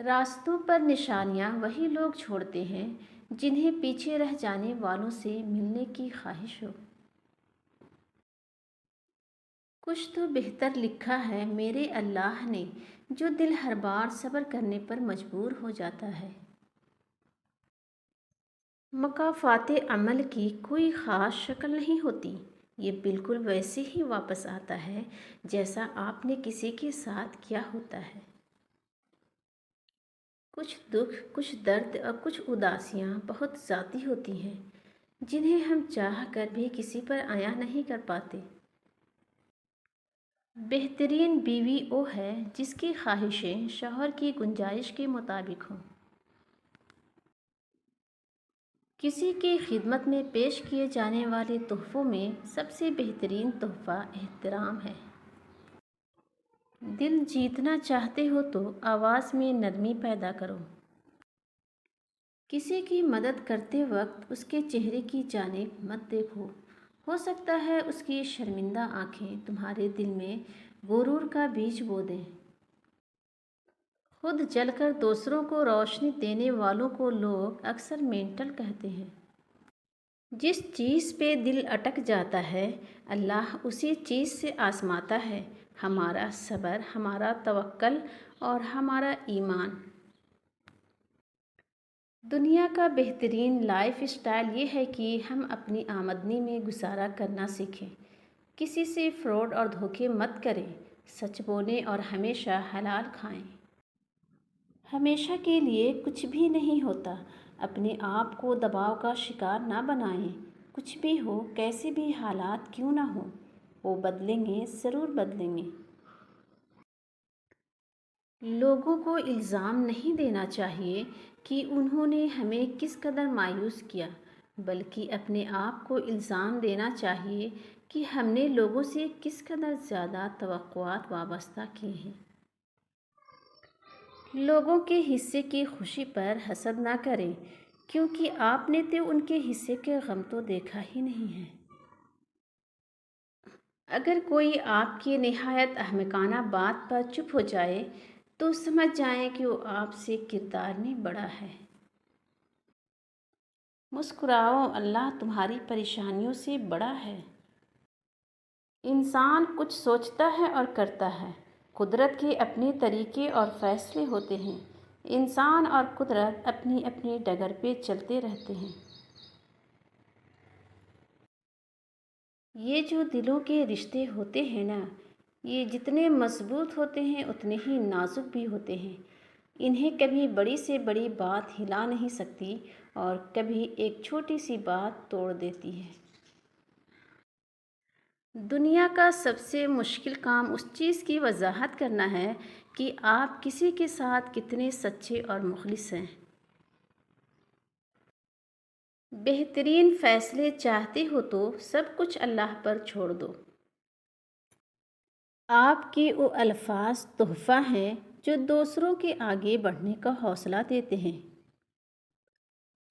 راستوں پر نشانیاں وہی لوگ چھوڑتے ہیں جنہیں پیچھے رہ جانے والوں سے ملنے کی خواہش ہو۔ کچھ تو بہتر لکھا ہے میرے اللہ نے، جو دل ہر بار صبر کرنے پر مجبور ہو جاتا ہے۔ مکافات عمل کی کوئی خاص شکل نہیں ہوتی، یہ بالکل ویسے ہی واپس آتا ہے جیسا آپ نے کسی کے ساتھ کیا ہوتا ہے۔ کچھ دکھ، کچھ درد اور کچھ اداسیاں بہت ذاتی ہوتی ہیں جنہیں ہم چاہ کر بھی کسی پر عیاں نہیں کر پاتے۔ بہترین بیوی وہ ہے جس کی خواہشیں شوہر کی گنجائش کے مطابق ہوں۔ کسی کی خدمت میں پیش کیے جانے والے تحفوں میں سب سے بہترین تحفہ احترام ہے۔ دل جیتنا چاہتے ہو تو آواز میں نرمی پیدا کرو۔ کسی کی مدد کرتے وقت اس کے چہرے کی جانب مت دیکھو، ہو سکتا ہے اس کی شرمندہ آنکھیں تمہارے دل میں غرور کا بیج بو دیں۔ خود جل کر دوسروں کو روشنی دینے والوں کو لوگ اکثر مینٹل کہتے ہیں۔ جس چیز پہ دل اٹک جاتا ہے اللہ اسی چیز سے آزماتا ہے ہمارا صبر، ہمارا توکل اور ہمارا ایمان۔ دنیا کا بہترین لائف اسٹائل یہ ہے کہ ہم اپنی آمدنی میں گزارا کرنا سیکھیں، کسی سے فراڈ اور دھوکے مت کریں، سچ بولیں اور ہمیشہ حلال کھائیں۔ ہمیشہ کے لیے کچھ بھی نہیں ہوتا، اپنے آپ کو دباؤ کا شکار نہ بنائیں۔ کچھ بھی ہو، کیسے بھی حالات کیوں نہ ہوں، وہ بدلیں گے، ضرور بدلیں گے۔ لوگوں کو الزام نہیں دینا چاہیے کہ انہوں نے ہمیں کس قدر مایوس کیا، بلکہ اپنے آپ کو الزام دینا چاہیے کہ ہم نے لوگوں سے کس قدر زیادہ توقعات وابستہ کی ہیں۔ لوگوں کے حصے کی خوشی پر حسد نہ کریں، کیونکہ آپ نے تو ان کے حصے کے غم تو دیکھا ہی نہیں ہے۔ اگر کوئی آپ کی نہایت احمقانہ بات پر چپ ہو جائے تو سمجھ جائیں کہ وہ آپ سے کردار میں بڑا ہے۔ مسکراؤ، اللہ تمہاری پریشانیوں سے بڑا ہے۔ انسان کچھ سوچتا ہے اور کرتا ہے، قدرت کے اپنے طریقے اور فیصلے ہوتے ہیں، انسان اور قدرت اپنی اپنی ڈگر پہ چلتے رہتے ہیں۔ یہ جو دلوں کے رشتے ہوتے ہیں نا، یہ جتنے مضبوط ہوتے ہیں اتنے ہی نازک بھی ہوتے ہیں۔ انہیں کبھی بڑی سے بڑی بات ہلا نہیں سکتی اور کبھی ایک چھوٹی سی بات توڑ دیتی ہے۔ دنیا کا سب سے مشکل کام اس چیز کی وضاحت کرنا ہے کہ آپ کسی کے ساتھ کتنے سچے اور مخلص ہیں۔ بہترین فیصلے چاہتے ہو تو سب کچھ اللہ پر چھوڑ دو۔ آپ کے وہ الفاظ تحفہ ہیں جو دوسروں کے آگے بڑھنے کا حوصلہ دیتے ہیں۔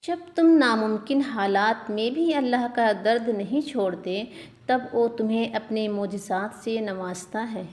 جب تم ناممکن حالات میں بھی اللہ کا درد نہیں چھوڑتے، تب وہ تمہیں اپنے معجزات سے نوازتا ہے۔